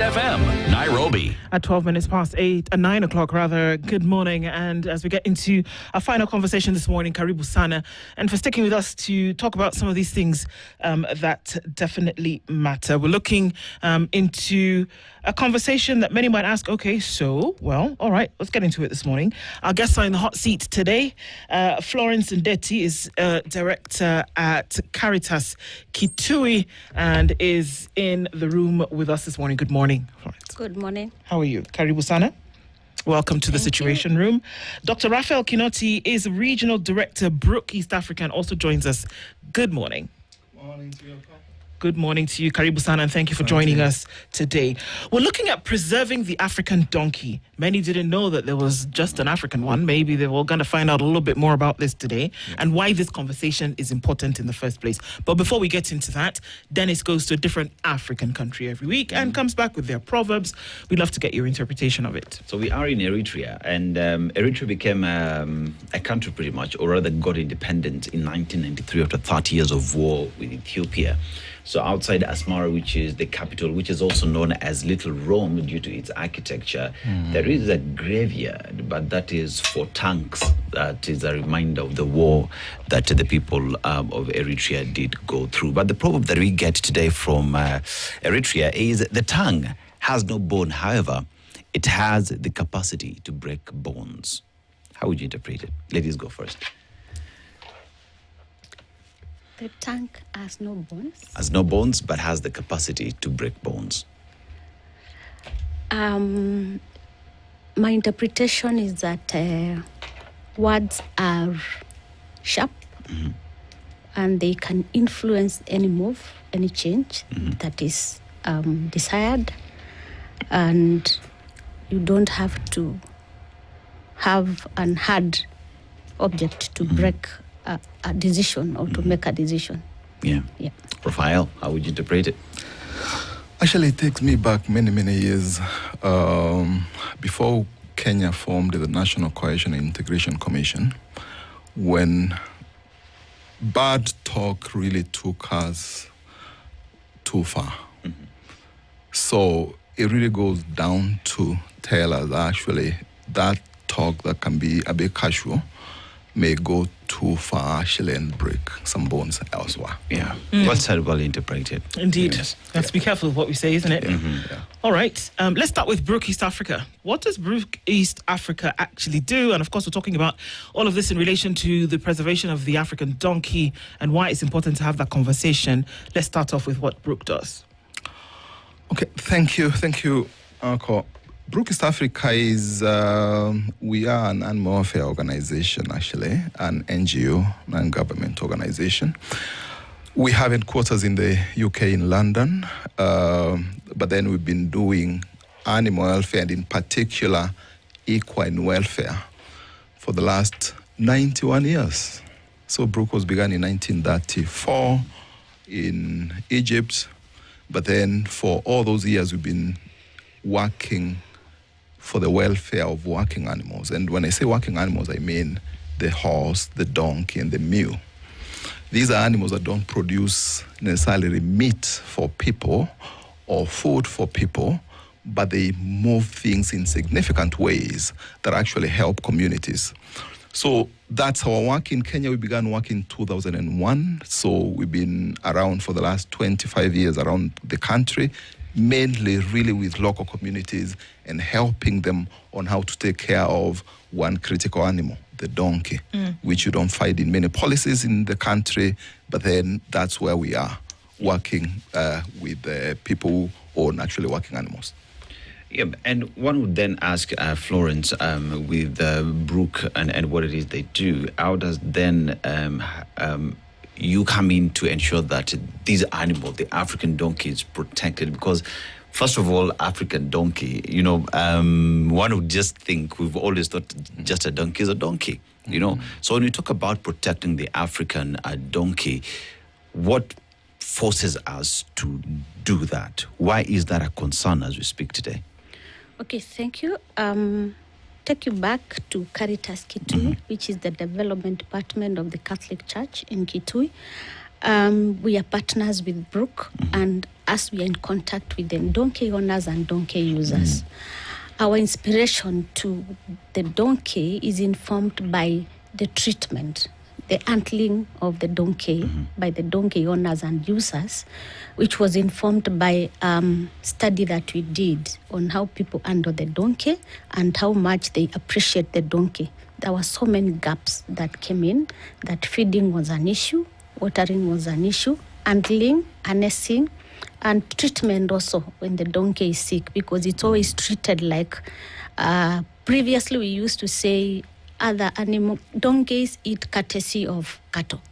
FM, Nairobi. At 12 minutes past 9 o'clock rather. Good morning. And as we get into our final conversation this morning, Karibu Sana, and for sticking with us to talk about some of these things that definitely matter. We're looking into a conversation that many might ask, okay, so, well, all right, let's get into it this morning. Our guests are in the hot seat today. Florence Ndeti is director at Caritas Kitui and is in the room with us this morning. Good morning, Florence. Good morning. How are you? Karibu Sana. Welcome to the Situation Room. Dr. Raphael Kinoti is Regional Director, Brook East Africa, and also joins us. Good morning. Morning to you. Good morning to you, Karibu Sana, and thank you for joining us today. We're looking at preserving the African donkey. Many didn't know that there was just an African one. Maybe they were going to find out a little bit more about this today and why this conversation is important in the first place. But before we get into that, Dennis goes to a different African country every week and comes back with their proverbs. We'd love to get your interpretation of it. So we are in Eritrea, and Eritrea became a country pretty much, or rather got independent in 1993 after 30 years of war with Ethiopia. So outside Asmara, which is the capital, which is also known as Little Rome due to its architecture, there is a graveyard, but that is for tanks. That is a reminder of the war that the people of Eritrea did go through. But the proverb that we get today from Eritrea is the tongue has no bone. However, it has the capacity to break bones. How would you interpret it? Ladies, go first. The tongue has no bones. Has no bones, but has the capacity to break bones. My interpretation is that words are sharp and they can influence any move, any change that is desired. And you don't have to have an hard object to break a decision or to make a decision. Yeah. Raphael, how would you interpret it? Actually, it takes me back many, many years before Kenya formed the National Cohesion and Integration Commission, when bad talk really took us too far. So it really goes down to tell us actually that talk that can be a bit casual may go too far actually and break some bones elsewhere. Yeah. What's well interpreted? Indeed. Yes. Let's be careful of what we say, isn't it? Yeah. All right. Let's start with Brook East Africa. What does Brook East Africa actually do? And of course, we're talking about all of this in relation to the preservation of the African donkey and why it's important to have that conversation. Let's start off with what Brook does. Okay, thank you, Uncle. Brook East Africa is, we are an animal welfare organization, actually, an NGO, non-government organization. We have headquarters in the UK in London, but then we've been doing animal welfare and in particular equine welfare for the last 91 years. So Brook was begun in 1934 in Egypt, but then for all those years we've been working for the welfare of working animals. And when I say working animals, I mean the horse, the donkey, and the mule. These are animals that don't produce necessarily meat for people or food for people, but they move things in significant ways that actually help communities. So that's our work in Kenya. We began work in 2001. So we've been around for the last 25 years around the country, mainly really with local communities and helping them on how to take care of one critical animal, the donkey, which you don't find in many policies in the country, but then that's where we are, working with people who own actually working animals. Yeah, and one would then ask Florence, with Brook and what it is they do, how does then you come in to ensure that these animals, the African donkey, is protected? Because, first of all, African donkey, one would just think, we've always thought just a donkey is a donkey, So when you talk about protecting the African donkey, what forces us to do that? Why is that a concern as we speak today? Okay, thank you. Take you back to Caritas Kitui, which is the development department of the Catholic Church in Kitui. We are partners with Brook, and as we are in contact with the donkey owners and donkey users, our inspiration to the donkey is informed by the treatment, the handling of the donkey by the donkey owners and users, which was informed by study that we did on how people handle the donkey and how much they appreciate the donkey. There were so many gaps that came in, that feeding was an issue, watering was an issue, handling, harnessing, and treatment also when the donkey is sick, because it's always treated like, previously we used to say other animal, donkeys eat courtesy of cattle.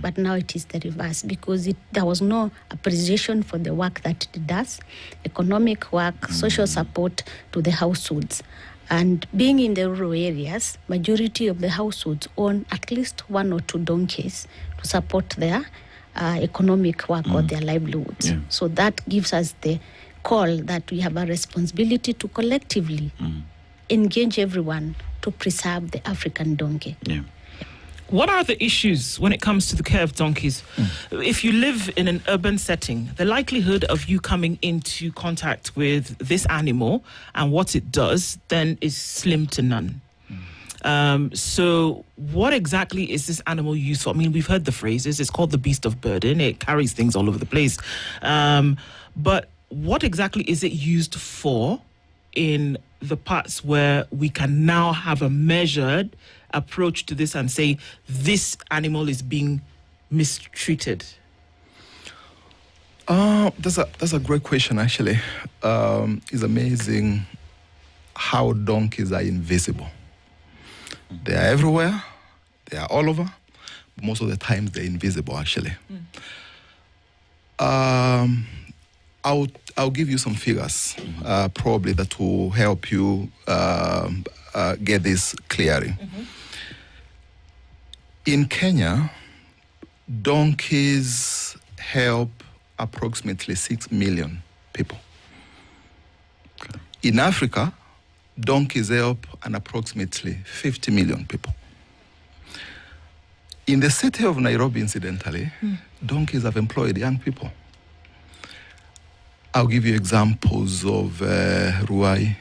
But now it is the reverse, because there was no appreciation for the work that it does, economic work, social support to the households. And being in the rural areas, majority of the households own at least 1 or 2 donkeys to support their economic work or their livelihoods. Yeah. So that gives us the call that we have a responsibility to collectively engage everyone to preserve the African donkey. Yeah. What are the issues when it comes to the care of donkeys? If you live in an urban setting, the likelihood of you coming into contact with this animal and what it does then is slim to none. So what exactly is this animal used for? I mean, we've heard the phrases. It's called the beast of burden. It carries things all over the place. But what exactly is it used for in the parts where we can now have a measured approach to this and say this animal is being mistreated? That's a great question, actually. It's amazing how donkeys are invisible. They are everywhere. They are all over. But most of the time, they're invisible, actually. I'll give you some figures, probably that will help you get this clearly. In Kenya, donkeys help approximately 6 million people. In Africa, donkeys help an approximately 50 million people. In the city of Nairobi, incidentally, donkeys have employed young people. I'll give you examples of Ruai,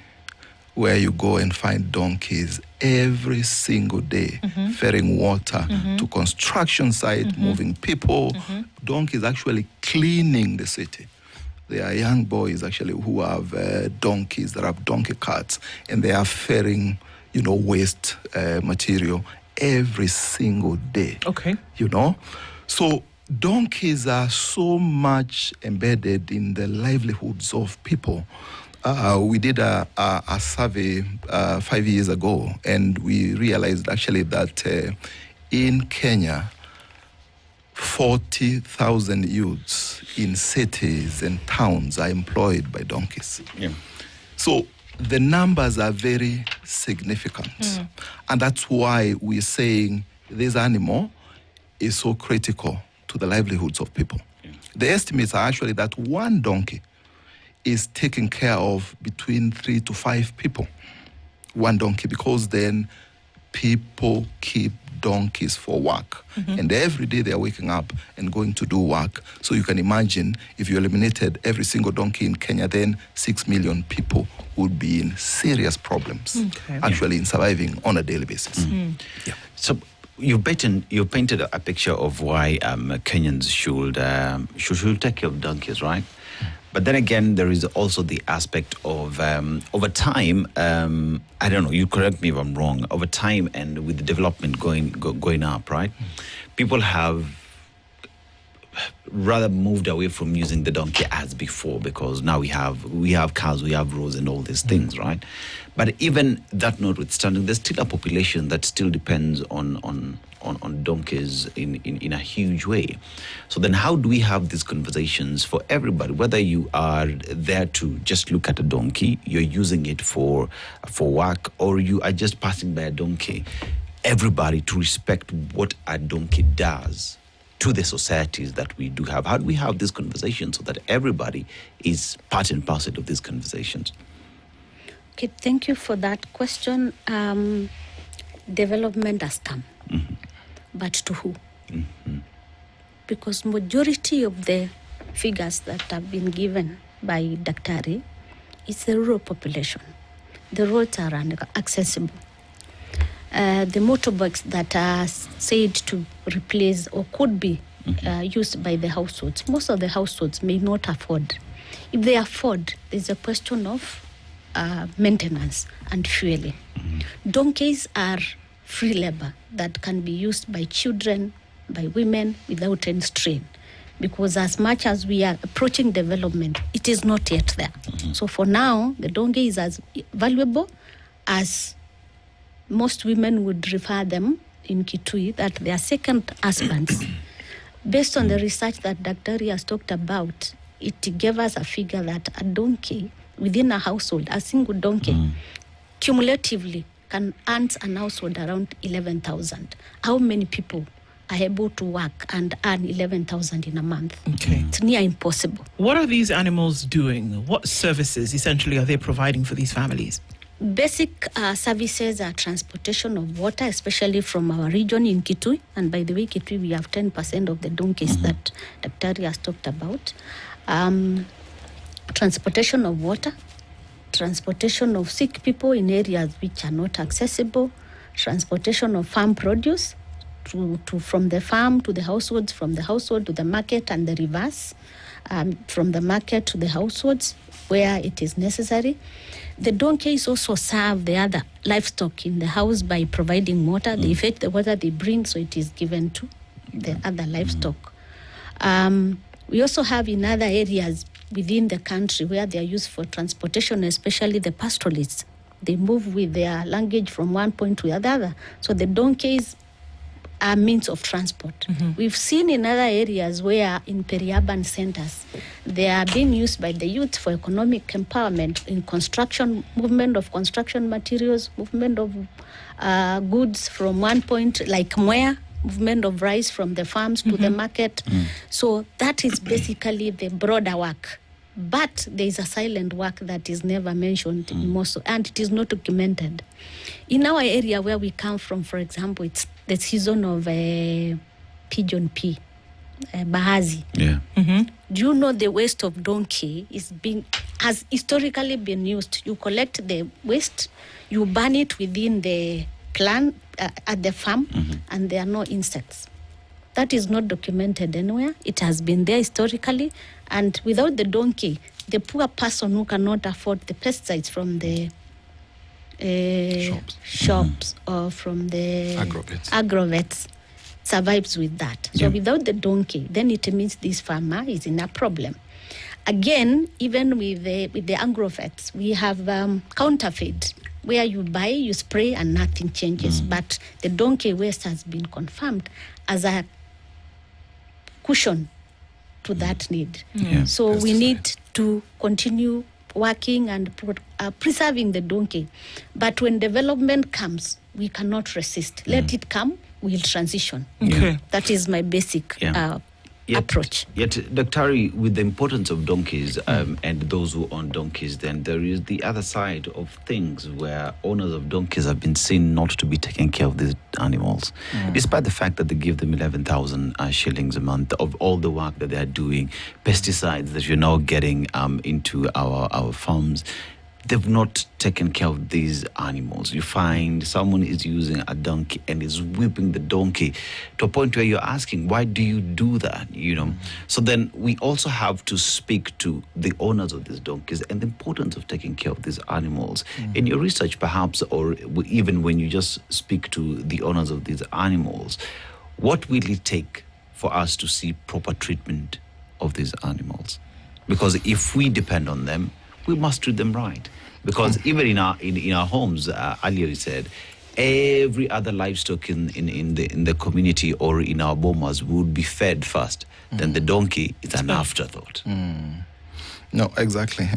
where you go and find donkeys every single day, ferrying water to construction site, moving people. Donkeys actually cleaning the city. There are young boys actually who have donkeys that have donkey carts, and they are ferrying, waste material every single day. Okay. So donkeys are so much embedded in the livelihoods of people. We did a survey 5 years ago, and we realized actually that in Kenya, 40,000 youths in cities and towns are employed by donkeys. Yeah. So the numbers are very significant. And that's why we're saying this animal is so critical to the livelihoods of people. Yeah. The estimates are actually that one donkey is taking care of between 3 to 5 people. One donkey, because then people keep donkeys for work. And every day they're waking up and going to do work. So you can imagine if you eliminated every single donkey in Kenya, then 6 million people would be in serious problems, actually in surviving on a daily basis. Yeah. So you painted a picture of why Kenyans should take care of donkeys, right? But then again, there is also the aspect of over time. I don't know. You correct me if I'm wrong. Over time, and with the development going up, right? People have rather moved away from using the donkey as before, because now we have cars, we have roads, and all these things, right? But even that notwithstanding, there's still a population that still depends on donkeys in a huge way. So then how do we have these conversations for everybody, whether you are there to just look at a donkey, you're using it for work, or you are just passing by a donkey, everybody to respect what a donkey does to the societies that we do have? How do we have these conversations so that everybody is part and parcel of these conversations? Okay, thank you for that question. Development has come, but to who? because majority of the figures that have been given by Daktari is the rural population. The roads are inaccessible. The motorbikes that are said to replace or could be used by the households, most of the households may not afford. If they afford, there's a question of maintenance and fueling. Donkeys are free labor that can be used by children, by women without any strain. Because as much as we are approaching development, it is not yet there. So for now, the donkey is as valuable as most women would refer them in Kitui, that they are second husbands. Based on the research that Dr. has talked about, it gave us a figure that a donkey within a household, a single donkey, cumulatively can earn an household around 11,000. How many people are able to work and earn 11,000 in a month? Okay. It's near impossible. What are these animals doing? What services essentially are they providing for these families? Basic services are transportation of water, especially from our region in Kitui. And by the way, Kitui, we have 10% of the donkeys that Dr. has talked about. Transportation of water, transportation of sick people in areas which are not accessible, transportation of farm produce from the farm to the households, from the household to the market and the reverse, from the market to the households where it is necessary. The donkeys also serve the other livestock in the house by providing water. They fetch the water they bring, so it is given to the other livestock. We also have in other areas within the country where they are used for transportation, especially the pastoralists. They move with their luggage from one point to the other. So the donkeys are means of transport. We've seen in other areas where in peri-urban centers, they are being used by the youth for economic empowerment in construction, movement of construction materials, movement of goods from one point, like Mwea, movement of rice from the farms to the market. So that is basically the broader work. But there is a silent work that is never mentioned in most, and it is not documented. In our area where we come from, for example, it's the season of pigeon pea, Bahazi. Yeah. Do you know the waste of donkey has historically been used? You collect the waste, you burn it within the plant at the farm, and there are no insects. That is not documented anywhere. It has been there historically, and without the donkey, the poor person who cannot afford the pesticides from the shops or from the agrovets survives with that. So without the donkey, then it means this farmer is in a problem. Again, even with the agrovets, we have counterfeit, where you buy, you spray, and nothing changes. But the donkey waste has been confirmed as a cushion to that need. So we need to continue working and preserving the donkey. But when development comes, we cannot resist. Let it come, we'll transition. Okay. That is my basic approach. Yet, Daktari, with the importance of donkeys and those who own donkeys, then there is the other side of things where owners of donkeys have been seen not to be taking care of these animals, despite the fact that they give them 11,000 shillings a month of all the work that they are doing, pesticides that you're now getting into our farms. They've not taken care of these animals. You find someone is using a donkey and is whipping the donkey to a point where you're asking, why do you do that? You know. So then we also have to speak to the owners of these donkeys and the importance of taking care of these animals. In your research, perhaps, or even when you just speak to the owners of these animals, what will it take for us to see proper treatment of these animals? Because if we depend on them, we must treat them right. Because even in our homes, earlier you said, every other livestock in the community or in our bomas would be fed first. Then the donkey is an afterthought. No, exactly.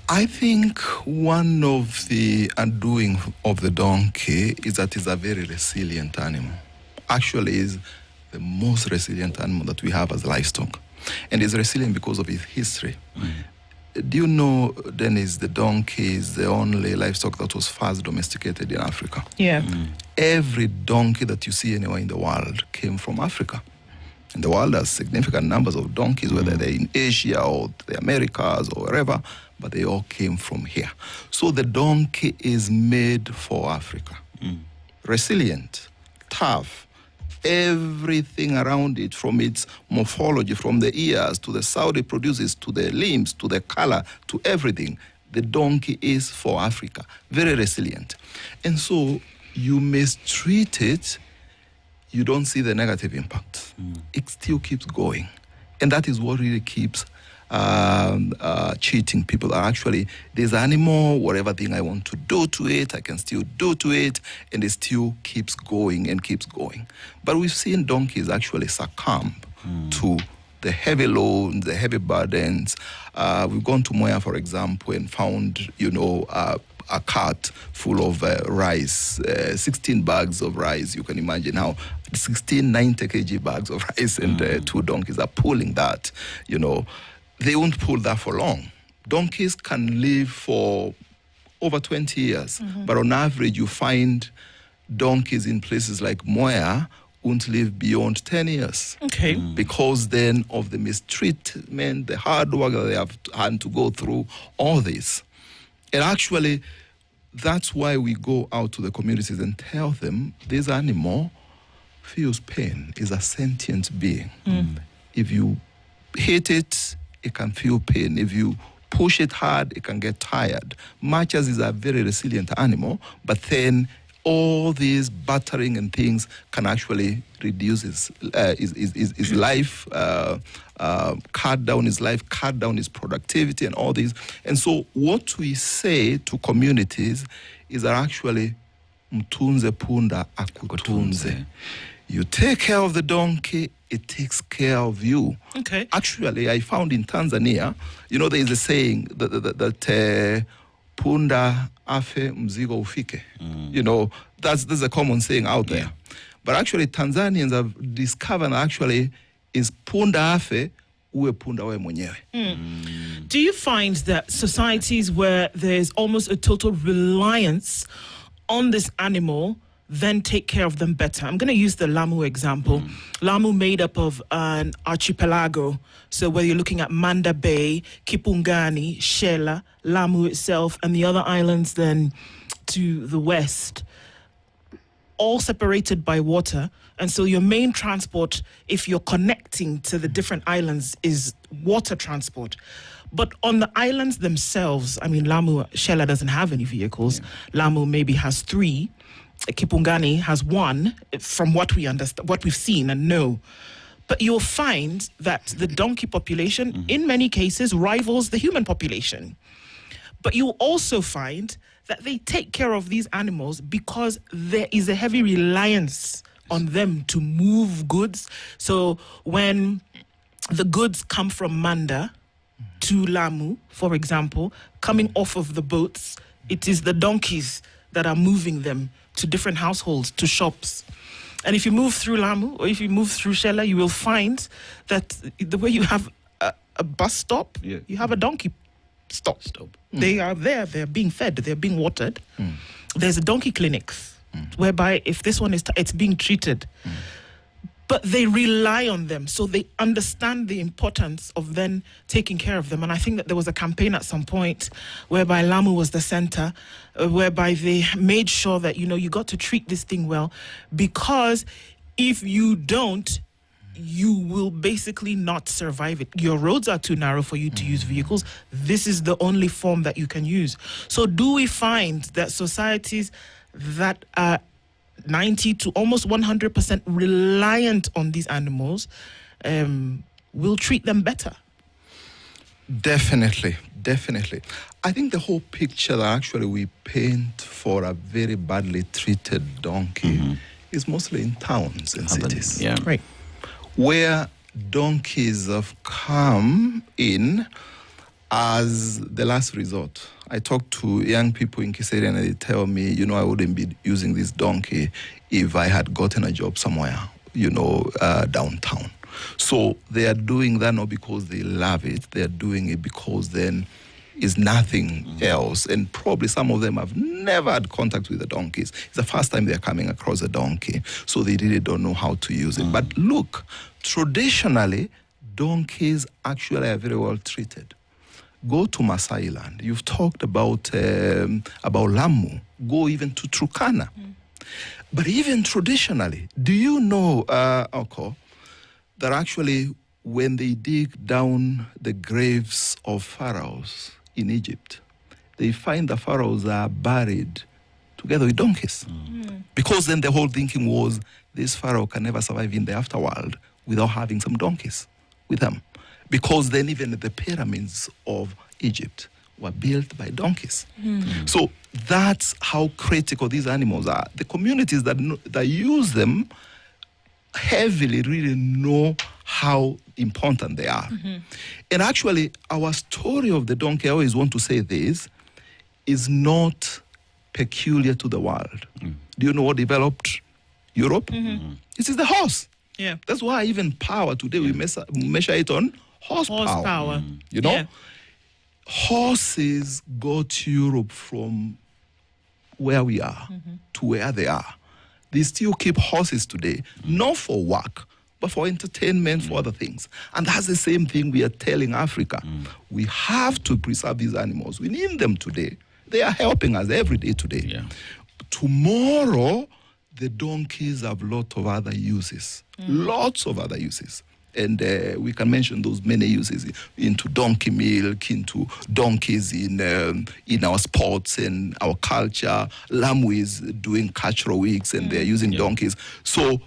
I think one of the undoing of the donkey is that it's a very resilient animal. Actually, is the most resilient animal that we have as livestock. And it's resilient because of its history. Do you know, Dennis, the donkey is the only livestock that was first domesticated in Africa? Yeah. Every donkey that you see anywhere in the world came from Africa. in the world. There's significant numbers of donkeys, whether they're in Asia or the Americas or wherever, but they all came from here. So the donkey is made for Africa. Resilient, tough, everything around it, from its morphology, from the ears to the sound it produces, to the limbs, to the color, to everything. The donkey is for Africa. Very resilient. And so you mistreat it, you don't see the negative impact. It still keeps going. And that is what really keeps cheating people. Actually, this animal, whatever thing I want to do to it, I can still do to it, and it still keeps going and keeps going. But we've seen donkeys actually succumb to the heavy loads, the heavy burdens. We've gone to Moya, for example, and found, a cart full of rice, 16 bags of rice. You can imagine how 16 90 kg bags of rice, and 2 donkeys are pulling that, They won't pull that for long. Donkeys can live for over 20 years, but on average, you find donkeys in places like Moya won't live beyond 10 years. Okay. Because then of the mistreatment, the hard work that they have had to go through, all this. And actually, that's why we go out to the communities and tell them this animal feels pain, is a sentient being. If you hit it, it can feel pain. If you push it hard, it can get tired. Much as is a very resilient animal, but then all these battering and things can actually reduce his life, cut down his life, cut down his productivity and all these. And so what we say to communities is that actually, mtunze punda akutunze. You take care of the donkey, it takes care of you. Okay. Actually, I found in Tanzania, there is a saying that punda afe mzigo ufike. There's a common saying out there. But actually, Tanzanians have discovered actually is punda afe uwe punda we mwenyewe. Do you find that societies where there's almost a total reliance on this animal then take care of them better? I'm going to use the Lamu example. Lamu made up of an archipelago. So whether you're looking at Manda Bay, Kipungani, Shela, Lamu itself, and the other islands then to the west, all separated by water. And so your main transport, if you're connecting to the different islands, is water transport. But on the islands themselves, Lamu, Shela doesn't have any vehicles. Lamu maybe has 3. Kipungani has 1, from what we understand, what we've seen and know. But you'll find that the donkey population, in many cases, rivals the human population. But you'll also find that they take care of these animals because there is a heavy reliance on them to move goods. So when the goods come from Manda to Lamu, for example, coming off of the boats, it is the donkeys that are moving them to different households, to shops. And if you move through Lamu or if you move through Shela, you will find that the way you have a bus stop, you have a donkey stop. They are there, they're being fed, they're being watered. There's a donkey clinics whereby if this one is, it's being treated. But they rely on them, so they understand the importance of then taking care of them. And I think that there was a campaign at some point whereby Lamu was the center, whereby they made sure that, you got to treat this thing well, because if you don't, you will basically not survive it. Your roads are too narrow for you to use vehicles. This is the only form that you can use. So do we find that societies that are 90 to almost 100% reliant on these animals will treat them better? Definitely. I think the whole picture that actually we paint for a very badly treated donkey is mostly in towns and cities. Yeah. Right. Where donkeys have come in as the last resort. I talk to young people in Kiserian and they tell me, I wouldn't be using this donkey if I had gotten a job somewhere, downtown. So they are doing that not because they love it. They are doing it because then is nothing else, and probably some of them have never had contact with the donkeys. It's the first time they're coming across a donkey, so they really don't know how to use it. But look, traditionally, donkeys actually are very well treated. Go to Maasai Land. You've talked about Lamu. Go even to Turkana. But even traditionally, do you know, Oko, that actually when they dig down the graves of pharaohs in Egypt, they find the pharaohs are buried together with donkeys. Because then the whole thinking was this pharaoh can never survive in the afterworld without having some donkeys with them. Because then even the pyramids of Egypt were built by donkeys. So that's how critical these animals are. The communities that use them heavily really know how important they are. And actually, our story of the donkey, I always want to say this, is not peculiar to the world. Do you know what developed Europe? This is the horse. Yeah. That's why even power today, we measure it on horsepower. You know? Yeah. Horses got Europe from where we are to where they are. They still keep horses today, not for work, but for entertainment, for other things. And that's the same thing we are telling Africa. We have to preserve these animals. We need them today. They are helping us every day today. Yeah. Tomorrow, the donkeys have lots of other uses. Lots of other uses. And we can mention those many uses into donkey milk, into donkeys in our sports and our culture. Lamu is doing cultural weeks and they're using donkeys. So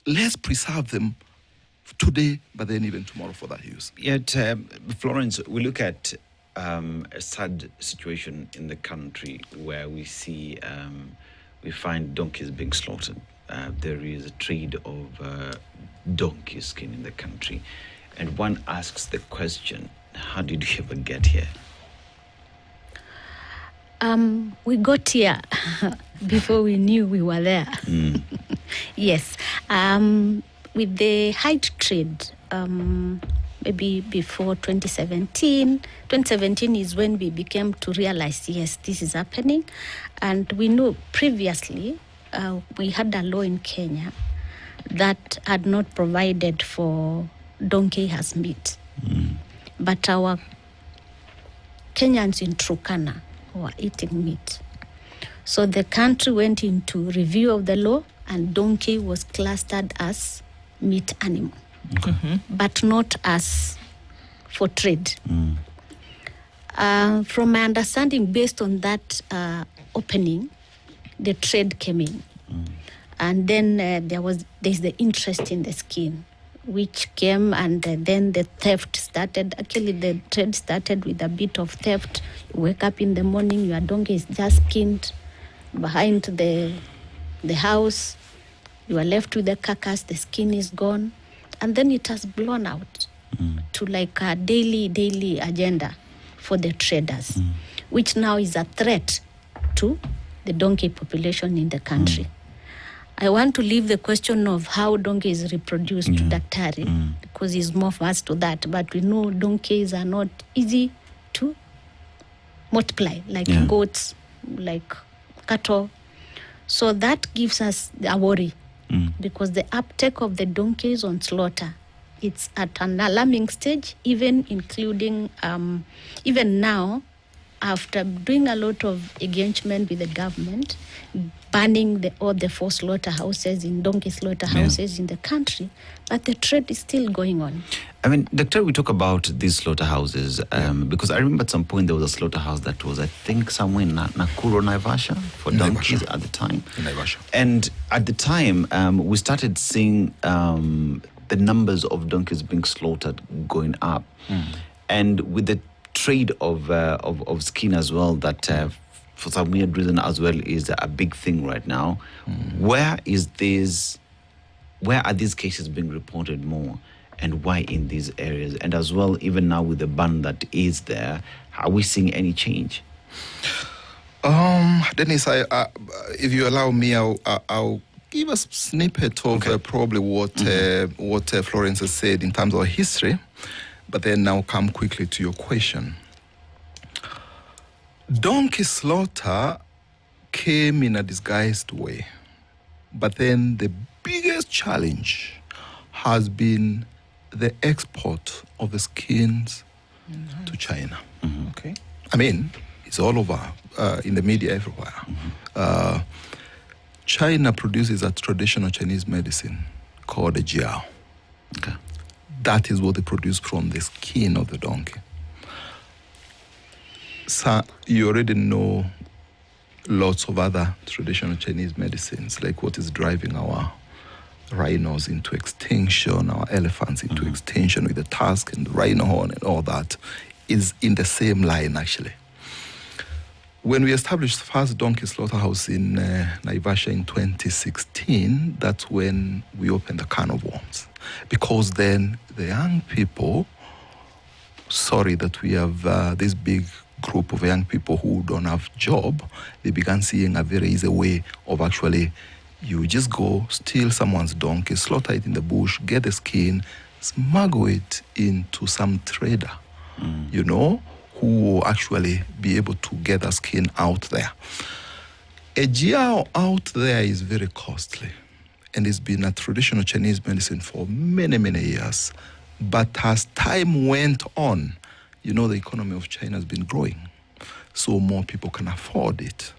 let's preserve them today, but then even tomorrow for that use. Yet, Florence, we look at a sad situation in the country where we see, we find donkeys being slaughtered. There is a trade of donkey skin in the country. And one asks the question, how did you ever get here? We got here before we knew we were there. Yes. With the hide trade, maybe before 2017. 2017 is when we became to realize, yes, this is happening. And we knew previously, we had a law in Kenya that had not provided for donkey as meat. But our Kenyans in Turkana were eating meat. So the country went into review of the law and donkey was clustered as meat animal, but not as for trade. From my understanding, based on that opening, the trade came in. And then there's the interest in the skin, which came, and then the theft started. Actually, the trade started with a bit of theft. You wake up in the morning, your donkey is just skinned behind the house. You are left with the carcass, the skin is gone. And then it has blown out to like a daily agenda for the traders, which now is a threat to the donkey population in the country. I want to leave the question of how donkeys reproduce to Daktari, because he's more fast to that. But we know donkeys are not easy to multiply, like goats, like cattle. So that gives us a worry, because the uptake of the donkeys on slaughter, it's at an alarming stage, even including, even now, after doing a lot of engagement with the government, banning all the four slaughterhouses in donkey slaughterhouses in the country, but the trade is still going on. I mean, Doctor, we talk about these slaughterhouses because I remember at some point there was a slaughterhouse that was, I think, somewhere in Nakuru, Naivasha, for donkeys at the time. Naivasha. And at the time, we started seeing the numbers of donkeys being slaughtered going up. And with the trade of skin as well, that for some weird reason as well is a big thing right now. Where are these cases being reported more, and why in these areas? And as well, even now with the ban that is there, are we seeing any change? Dennis, if you allow me, I'll give a snippet of probably what Florence has said in terms of history, but then now come quickly to your question. Donkey slaughter came in a disguised way. But then the biggest challenge has been the export of the skins to China. Okay. I mean, it's all over in the media everywhere. China produces a traditional Chinese medicine called a jiao. Okay. That is what they produce from the skin of the donkey. So you already know lots of other traditional Chinese medicines, like what is driving our rhinos into extinction, our elephants into extinction with the tusk and the rhino horn and all that, is in the same line, actually. When we established the first donkey slaughterhouse in Naivasha in 2016, that's when we opened the can of worms. Because then the young people, sorry that we have this big group of young people who don't have job, they began seeing a very easy way of actually, you just go, steal someone's donkey, slaughter it in the bush, get the skin, smuggle it into some trader, you know, who will actually be able to get the skin out there. A jiao out there is very costly, and it's been a traditional Chinese medicine for many, many years. But as time went on, you know, the economy of China has been growing, so more people can afford it.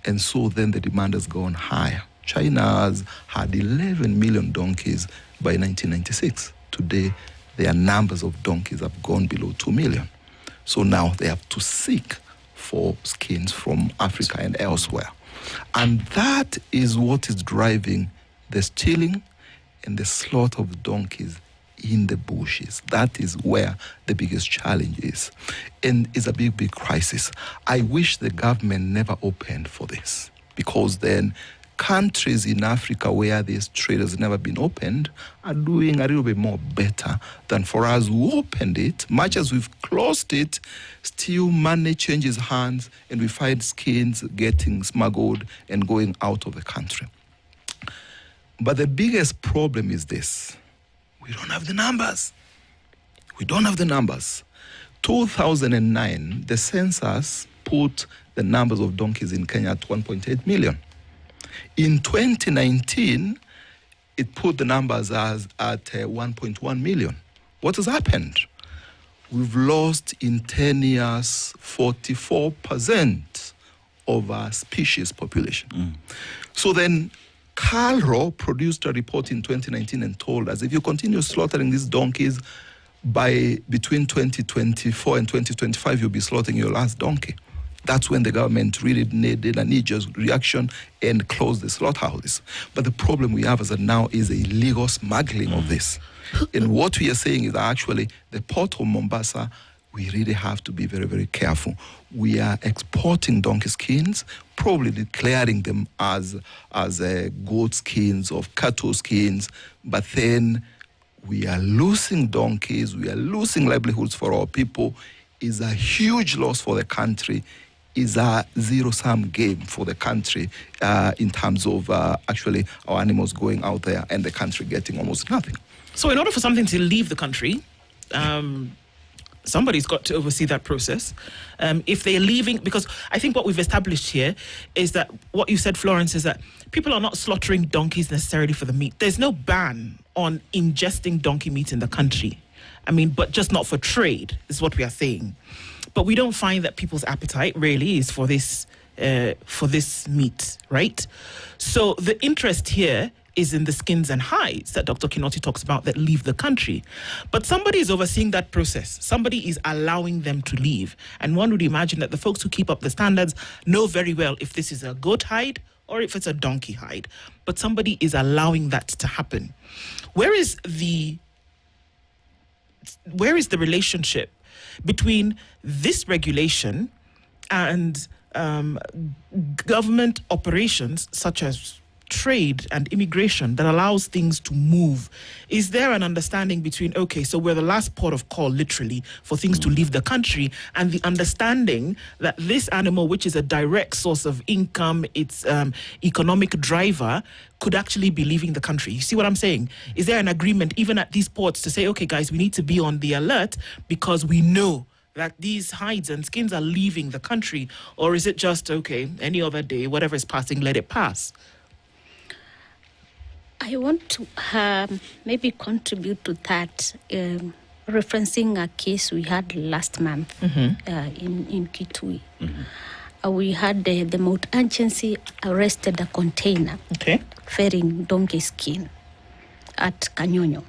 And so then the demand has gone higher. China has had 11 million donkeys by 1996. Today, their numbers of donkeys have gone below 2 million. So now they have to seek for skins from Africa and elsewhere. And that is what is driving the stealing and the slaughter of donkeys in the bushes. That is where the biggest challenge is. And it's a big, big crisis. I wish the government never opened for this, because then countries in Africa where this trade has never been opened are doing a little bit more better than for us who opened it. Much as we've closed it, still money changes hands and we find skins getting smuggled and going out of the country. But the biggest problem is this: we don't have the numbers. We don't have the numbers. 2009, the census put the numbers of donkeys in Kenya at 1.8 million. In 2019, it put the numbers as at 1.1 million. What has happened? We've lost in 10 years 44% of our species population. So then Calro produced a report in 2019 and told us, if you continue slaughtering these donkeys, by between 2024 and 2025, you'll be slaughtering your last donkey. That's when the government really needed a knee-jerk reaction and closed the slaughterhouses. But the problem we have as of now is the illegal smuggling of this. And what we are saying is that actually the port of Mombasa, we really have to be very, very careful. We are exporting donkey skins, probably declaring them as goat skins or cattle skins, but then we are losing donkeys, we are losing livelihoods for our people. Is a huge loss for the country, is a zero-sum game for the country in terms of actually our animals going out there and the country getting almost nothing. So in order for something to leave the country, somebody's got to oversee that process. If they're leaving, because I think what we've established here is that what you said, Florence, is that people are not slaughtering donkeys necessarily for the meat. There's no ban on ingesting donkey meat in the country. I mean, but just not for trade, is what we are saying. But we don't find that people's appetite really is for this meat, right? So the interest here is in the skins and hides that Dr. Kinoti talks about that leave the country. But somebody is overseeing that process. Somebody is allowing them to leave. And one would imagine that the folks who keep up the standards know very well if this is a goat hide or if it's a donkey hide. But somebody is allowing that to happen. Where is the relationship between this regulation and government operations such as trade and immigration that allows things to move? Is there an understanding between, okay, so we're the last port of call literally for things to leave the country, and the understanding that this animal, which is a direct source of income, it's economic driver, could actually be leaving the country? You see what I'm saying? Is there an agreement even at these ports to say, okay guys, we need to be on the alert because we know that these hides and skins are leaving the country? Or is it just, okay, any other day, whatever is passing, let it pass? I want to maybe contribute to that, referencing a case we had last month in Kitui. We had the Mount Agency arrested a container ferrying donkey skin at Kanyonyo,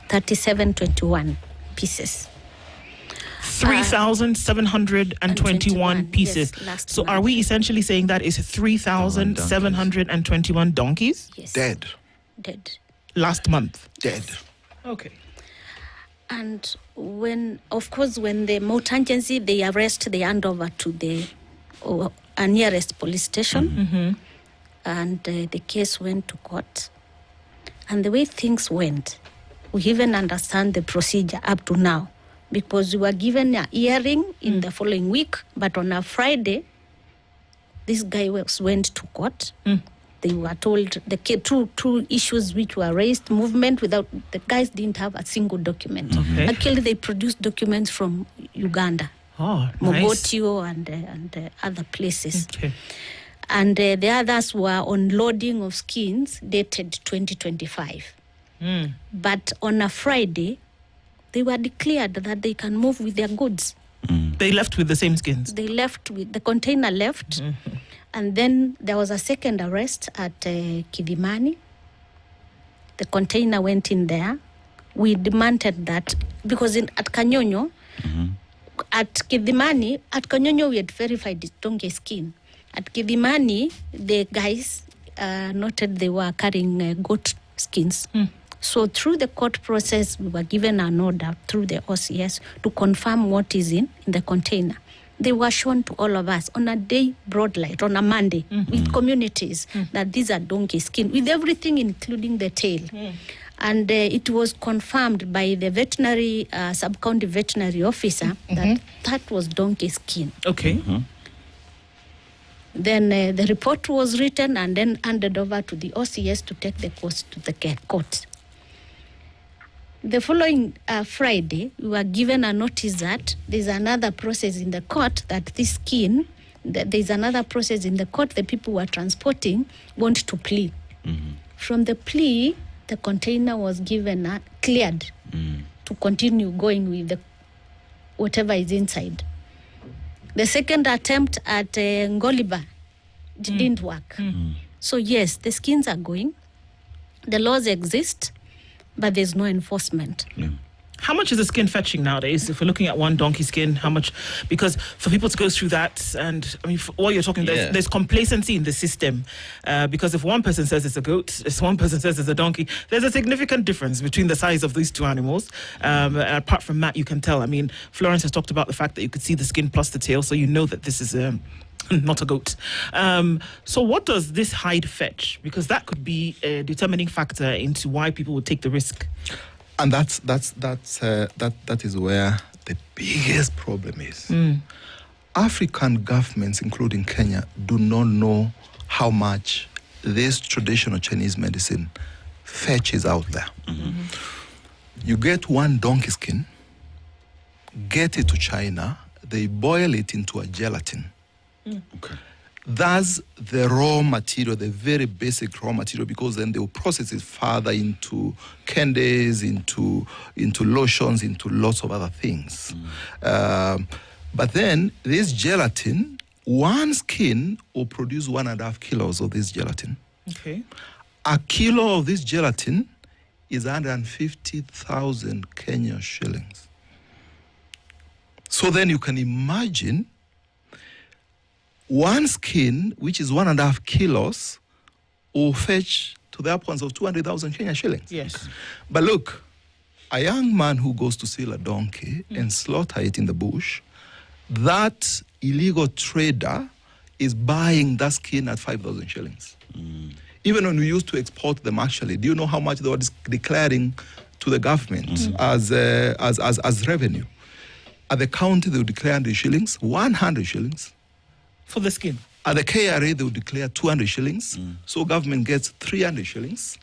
3721 pieces. 3,721 pieces. Yes, so month. are we essentially saying that is 3,721 donkeys? Yes. Dead. Last month? Dead. Okay. And when the Mount Agency, they arrest, they hand over to the nearest police station. And the case went to court. And the way things went, we even understand the procedure up to now, because we were given a hearing in the following week, but on a Friday, this guy went to court. They were told the two issues which were raised, movement without, the guys didn't have a single document. Actually, they produced documents from Uganda, Mogotio and other places. And the others were on loading of skins dated 2025. But on a Friday, they were declared that they can move with their goods. They left with the same skins? They left with, the container left. And then there was a second arrest at Kidimani. The container went in there. We demanded that, because at Kanyonyo, at Kidimani, we had verified the donkey skin. At Kidimani, the guys noted they were carrying goat skins. So through the court process, we were given an order through the OCS to confirm what is in the container. They were shown to all of us on a day, broad light, on a Monday, with communities, that these are donkey skin, with everything, including the tail. And it was confirmed by the veterinary, sub-county veterinary officer that was donkey skin. Okay. Then the report was written and then handed over to the OCS to take the case to the court. The following Friday, we were given a notice that there's another process in the court, that this skin, there's another process in the court, the people who are transporting want to plea. From the plea, the container was given cleared to continue going with the whatever is inside. The second attempt at Ngoliba didn't work. So yes, the skins are going. The laws exist, but there's no enforcement. How much is a skin fetching nowadays? If we're looking at one donkey skin, how much? Because for people to go through that, and I mean, for all you're talking, there's complacency in the system. Because if one person says it's a goat, if one person says it's a donkey, there's a significant difference between the size of these two animals. Apart from that, you can tell. I mean, Florence has talked about the fact that you could see the skin plus the tail, so you know that this is not a goat. So what does this hide fetch? Because that could be a determining factor into why people would take the risk. And that is where the biggest problem is. African governments, including Kenya, do not know how much this traditional Chinese medicine fetches out there. You get one donkey skin, get it to China, they boil it into a gelatin. That's the raw material, the very basic raw material, because then they will process it further into candies, into lotions, into lots of other things. But then this gelatin, one skin will produce 1.5 kilos of this gelatin. A kilo of this gelatin is 150,000 Kenya shillings. So then you can imagine one skin, which is 1.5 kilos, will fetch to the upwards of 200,000 Kenya shillings. Yes. But look, a young man who goes to steal a donkey and slaughter it in the bush, that illegal trader is buying that skin at 5,000 shillings. Even when we used to export them, actually, do you know how much they were declaring to the government as revenue? At the county, they would declare 100 shillings, 100 shillings. For the skin? At the KRA, they would declare 200 shillings. So government gets 300 shillings.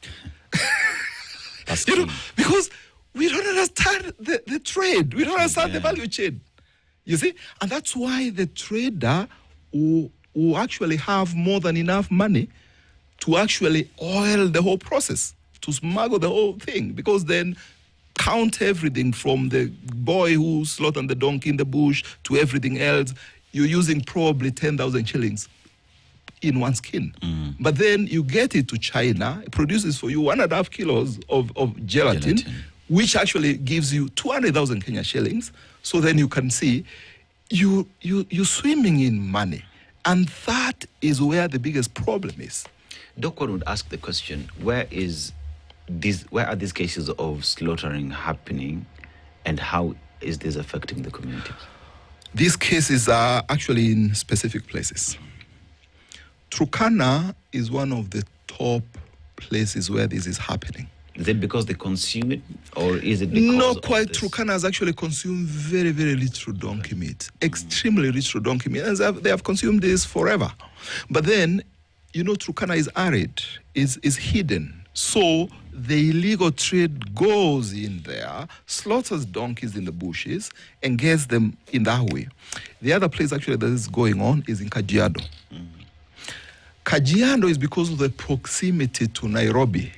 Because we don't understand the trade. We don't understand the value chain. You see? And that's why the trader who actually have more than enough money to actually oil the whole process, to smuggle the whole thing, because then count everything from the boy who slaughtered the donkey in the bush to everything else. You're using probably 10,000 shillings in one skin. But then you get it to China, it produces for you 1.5 kilos of gelatin, which actually gives you 200,000 Kenya shillings. So then you can see you're swimming in money. And that is where the biggest problem is. Doc, one would ask the question, where are these cases of slaughtering happening, and how is this affecting the community? These cases are actually in specific places. Turkana is one of the top places where this is happening. Is it because they consume it, or is it because Not of quite. this? Turkana has actually consumed very, very little donkey meat, extremely little donkey meat, and they have consumed this forever. But then, Turkana is arid, is hidden. So the illegal trade goes in there, slaughters donkeys in the bushes, and gets them in that way. The other place actually that is going on is in Kajiado. Kajiado is because of the proximity to Nairobi.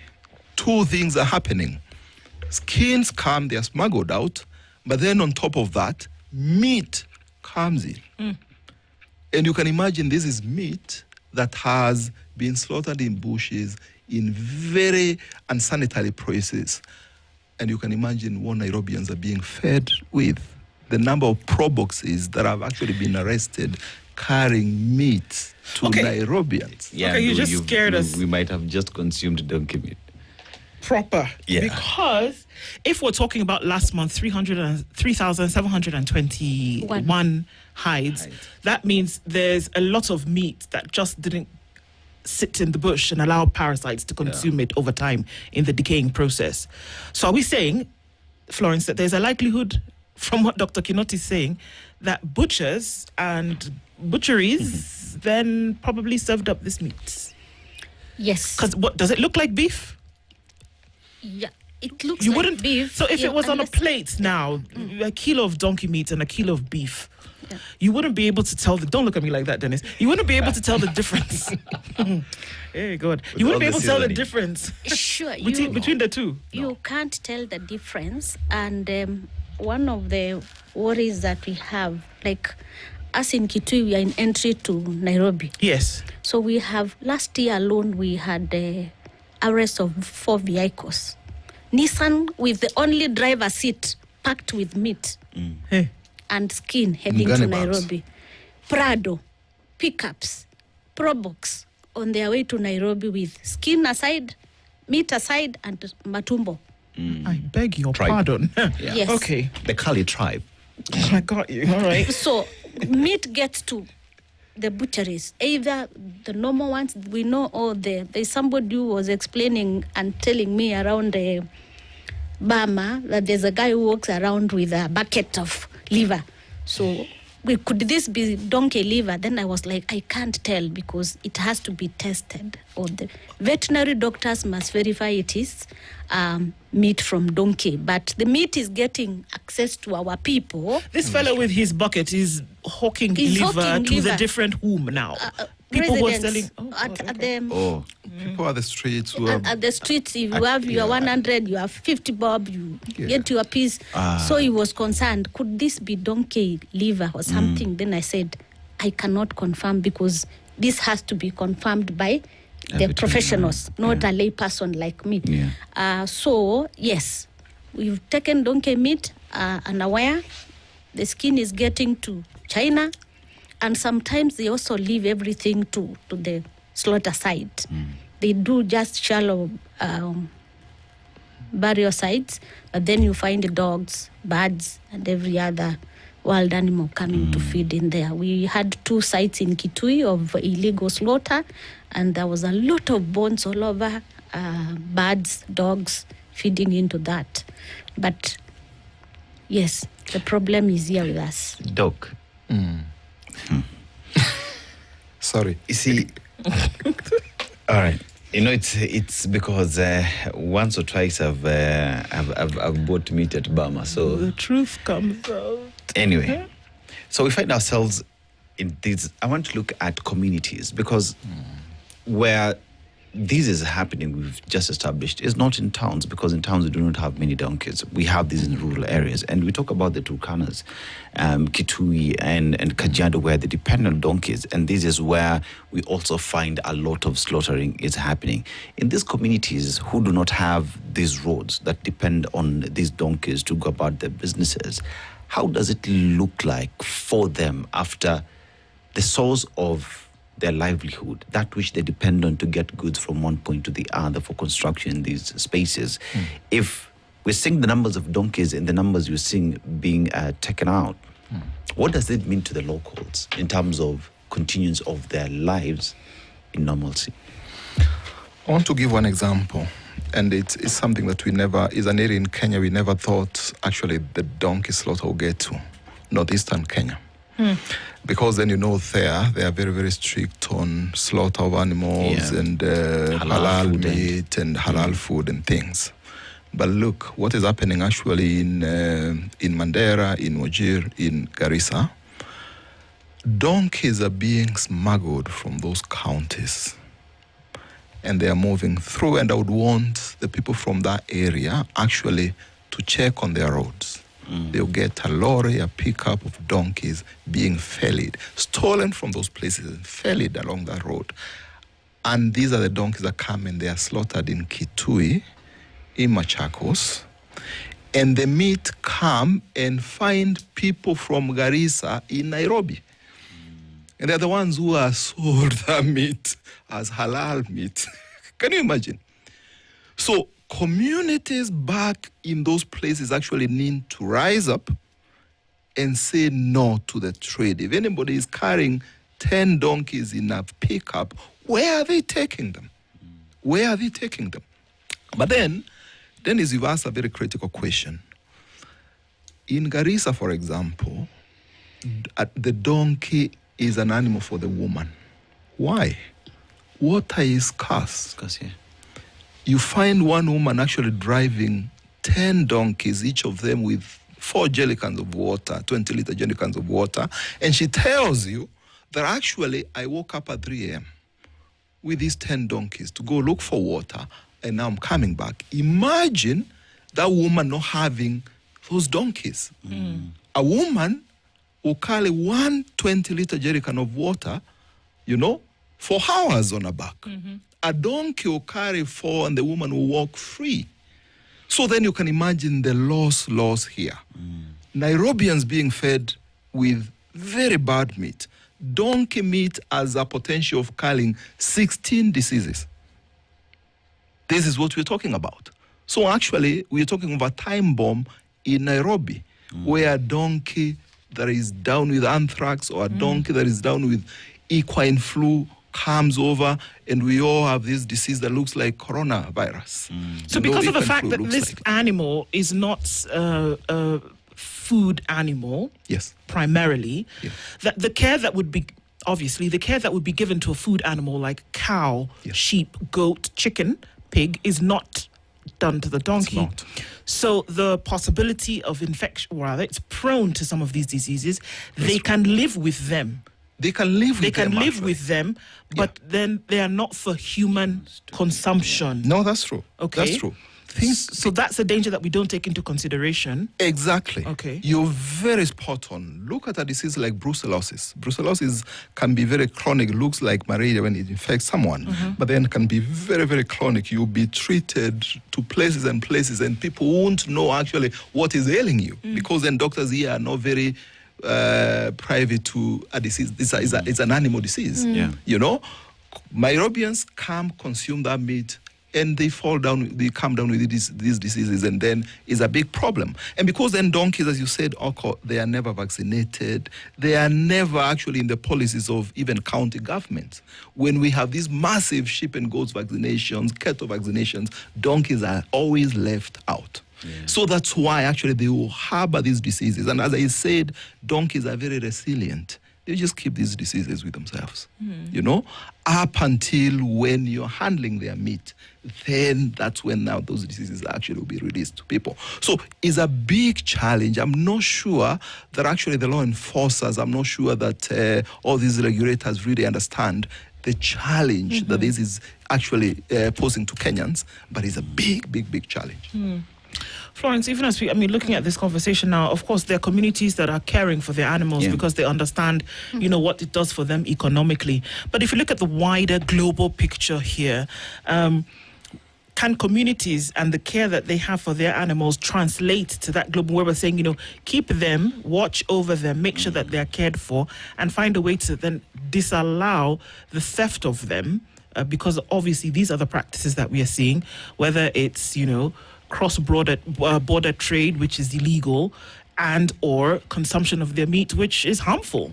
Two things are happening. Skins come, they are smuggled out, but then on top of that, meat comes in. And you can imagine this is meat that has been slaughtered in bushes in very unsanitary processes. And you can imagine what Nairobians are being fed with. The number of proboxes that have actually been arrested carrying meat to Nairobians. Yeah, Okay, you just scared us. We might have just consumed donkey meat. Proper. Yeah. Because if we're talking about last month, 3,721 hides, that means there's a lot of meat that just didn't sit in the bush and allow parasites to consume it over time in the decaying process. So are we saying, Florence, that there's a likelihood, from what Dr. Kinoti is saying, that butchers and butcheries then probably served up this meat? Yes. Because what does it look like beef? Yeah, it looks You like wouldn't. beef. So if Yeah, it was on a unless- plate now, a kilo of donkey meat and a kilo of beef, you wouldn't be able to tell the. Don't look at me like that, Dennis. You wouldn't be able to tell the difference. Hey, God, you wouldn't be able to tell the difference Sure, between the two. you can't tell the difference. And one of the worries that we have, like us in Kitui, we are in entry to Nairobi. Yes. So we have, last year alone, we had the arrest of 4 vehicles. Nissan with the only driver seat packed with meat Hey. and skin heading to Gunny bags. Nairobi. Prado, pickups, Probox on their way to Nairobi with skin aside, meat aside, and matumbo. I beg your Tribe. pardon. Yes. Okay. The Kali tribe. I got you. All right. So meat gets to the butcheries, either the normal ones we know, or there's somebody who was explaining and telling me around the Bama that there's a guy who walks around with a bucket of liver. So could this be donkey liver? Then I was like, I can't tell because it has to be tested. Or the veterinary doctors must verify it is meat from donkey. But the meat is getting access to our people. This fellow with his bucket is hawking He's liver hawking to the liver. different whom now. People who are selling. Residents Oh, God, at okay. the People at the streets who are... at the streets, if you have your 100, you have 50 bob, you get your piece. So he was concerned, could this be donkey liver or something? Then I said, I cannot confirm because this has to be confirmed by the professionals, not a lay person like me. So, yes, we've taken donkey meat unaware. The skin is getting to China. And sometimes they also leave everything to the slaughter site. They do just shallow burial sites, but then you find the dogs, birds, and every other wild animal coming to feed in there. We had 2 sites in Kitui of illegal slaughter, and there was a lot of bones all over, birds, dogs feeding into that. But yes, the problem is here with us. Doc. Sorry. You see, all right. You know, it's because once or twice I've bought meat at Bama. So The truth comes out. anyway, So we find ourselves in this. I want to look at communities because where this is happening, we've just established, is not in towns, because in towns we do not have many donkeys. We have these in rural areas. And we talk about the Turkanas, Kitui and Kajiado, where they depend on donkeys. And this is where we also find a lot of slaughtering is happening. In these communities who do not have these roads that depend on these donkeys to go about their businesses, how does it look like for them after the source of their livelihood, that which they depend on to get goods from one point to the other for construction in these spaces? If we're seeing the numbers of donkeys and the numbers you're seeing being taken out, what does it mean to the locals in terms of continuance of their lives in normalcy? I want to give one example, and it's something that is an area in Kenya we never thought actually the donkey slaughter will get to, northeastern Kenya. Because then they are very, very strict on slaughter of animals and halal meat and halal food and things. But look, what is happening actually in Mandera, in Wajir, in Garissa, donkeys are being smuggled from those counties. And they are moving through, and I would want the people from that area actually to check on their roads. They'll get a lorry, a pickup of donkeys being ferried, stolen from those places and ferried along that road. And these are the donkeys that come and they are slaughtered in Kitui, in Machakos. And the meat come and find people from Garissa in Nairobi. And they're the ones who are sold that meat as halal meat. Can you imagine? So communities back in those places actually need to rise up and say no to the trade. If anybody is carrying 10 donkeys in a pickup, where are they taking them? Where are they taking them? But then is you've asked a very critical question. In Garissa, for example, the donkey is an animal for the woman. Why? Water is scarce. You find one woman actually driving 10 donkeys, each of them with 4 jerrycans of water, 20-liter jerrycans of water, and she tells you that actually I woke up at 3 a.m. with these 10 donkeys to go look for water, and now I'm coming back. Imagine that woman not having those donkeys. A woman will carry one 20-liter jerrycan of water, for hours on her back. A donkey will carry 4 and the woman will walk free. So then you can imagine the loss here. Nairobians being fed with very bad meat. Donkey meat has a potential of carrying 16 diseases. This is what we're talking about. So actually, we're talking of a time bomb in Nairobi, where a donkey that is down with anthrax or a donkey that is down with equine flu comes over, and we all have this disease that looks like coronavirus. So because of the fact that this animal is not a food animal, primarily, that the care that would be, obviously, the care that would be given to a food animal like cow, sheep, goat, chicken, pig is not done to the donkey. It's not. So the possibility of infection, rather, it's prone to some of these diseases. They can live with them. They can live with them, but then they are not for human consumption. No, that's true. Okay. That's true. So that's a danger that we don't take into consideration. Exactly. Okay. You're very spot on. Look at a disease like brucellosis. Brucellosis can be very chronic. Looks like malaria when it infects someone, but then can be very, very chronic. You'll be treated to places and places, and people won't know actually what is ailing you, because then doctors here are not very private to a disease. It's an animal disease. Nairobians come consume that meat, and they come down with these diseases, and then it's a big problem. And because then donkeys, as you said, they are never vaccinated. They are never actually in the policies of even county governments. When we have these massive sheep and goats vaccinations, cattle vaccinations, donkeys are always left out. So that's why actually they will harbor these diseases. And as I said, donkeys are very resilient. they just keep these diseases with themselves. You know, up until when you're handling their meat, then that's when now those diseases actually will be released to people. So it's a big challenge. I'm not sure that actually the law enforcers, I'm not sure that all these regulators really understand the challenge that this is actually posing to Kenyans, but it's a big, big, big challenge. Florence, even as looking at this conversation now, of course, there are communities that are caring for their animals because they understand, what it does for them economically. But if you look at the wider global picture here, can communities and the care that they have for their animals translate to that global where we're saying, keep them, watch over them, make sure that they're cared for, and find a way to then disallow the theft of them? Because obviously these are the practices that we are seeing, whether it's, cross-border border trade, which is illegal, and or consumption of their meat, which is harmful.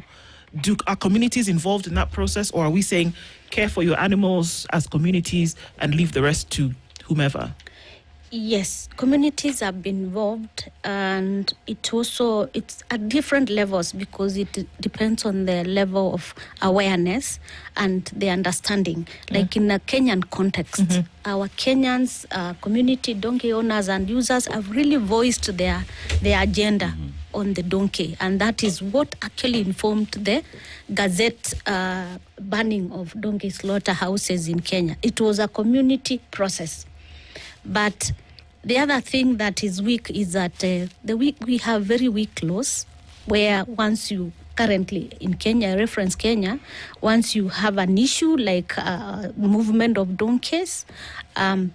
Are communities involved in that process, or are we saying care for your animals as communities and leave the rest to whomever? Yes, communities have been involved, and it's at different levels because it depends on the level of awareness and the understanding. Like in a Kenyan context, our Kenyans, community donkey owners and users have really voiced their agenda on the donkey, and that is what actually informed the Gazette banning of donkey slaughterhouses in Kenya. It was a community process. But the other thing that is weak is that we have very weak laws where once you currently in Kenya, reference Kenya, once you have an issue like movement of donkeys, the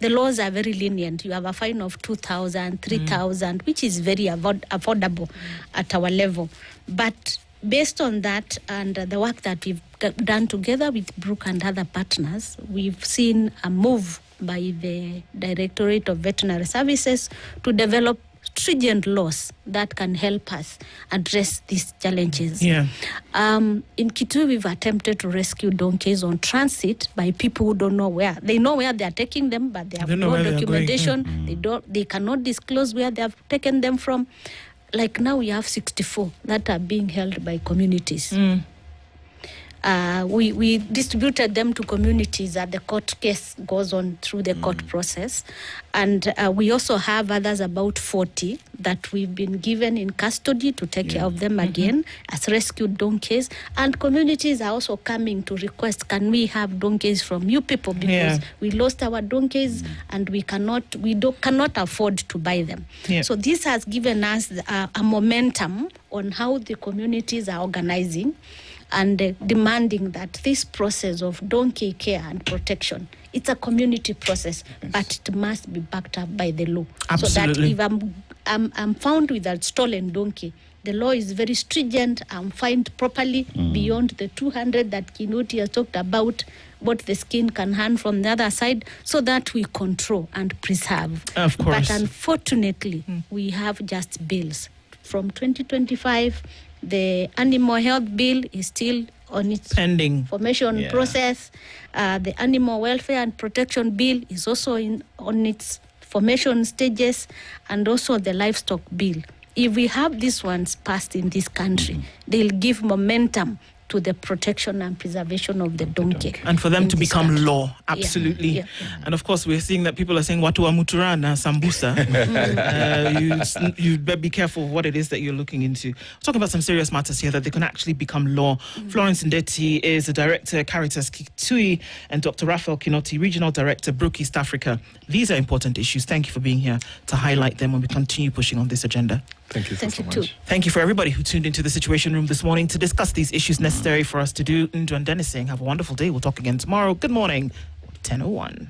laws are very lenient. You have a fine of 2,000, 3,000, which is very affordable at our level. But based on that and the work that we've done together with Brooke and other partners, we've seen a move by the Directorate of Veterinary Services to develop stringent laws that can help us address these challenges. In Kitui, we've attempted to rescue donkeys on transit by people who don't know where. They know where they are taking them, but they have no documentation. They cannot disclose where they have taken them from. Like now we have 64 that are being held by communities. We distributed them to communities as the court case goes on through the court process. And we also have others, about 40, that we've been given in custody to take care of them again as rescued donkeys. And communities are also coming to request, can we have donkeys from you people? Because we lost our donkeys and we cannot afford to buy them. So this has given us a momentum on how the communities are organizing and demanding that this process of donkey care and protection, it's a community process, but it must be backed up by the law. Absolutely. So that if I'm found with a stolen donkey, the law is very stringent. I'm fined properly beyond the 200 that Kinoti has talked about, what the skin can hand from the other side, so that we control and preserve. Of course. But unfortunately, we have just bills. From 2025, the animal health bill is still on its pending formation process. The animal welfare and protection bill is also on its formation stages, and also the livestock bill. If we have these ones passed in this country, they'll give momentum to the protection and preservation of the donkey. And for them to become country. law, absolutely. Yeah. And of course, we're seeing that people are saying, watu wa muturana, sambusa. You better be careful what it is that you're looking into. We're talking about some serious matters here that they can actually become law. Florence Ndeti is the Director, Caritas Kitui, and Dr. Raphael Kinoti, Regional Director, Brooke East Africa. These are important issues. Thank you for being here to highlight them when we continue pushing on this agenda. Thank you so much. Too. Thank you for everybody who tuned into the Situation Room this morning to discuss these issues necessary for us to do. Ndu and Dennis saying, have a wonderful day. We'll talk again tomorrow. Good morning. 10:01.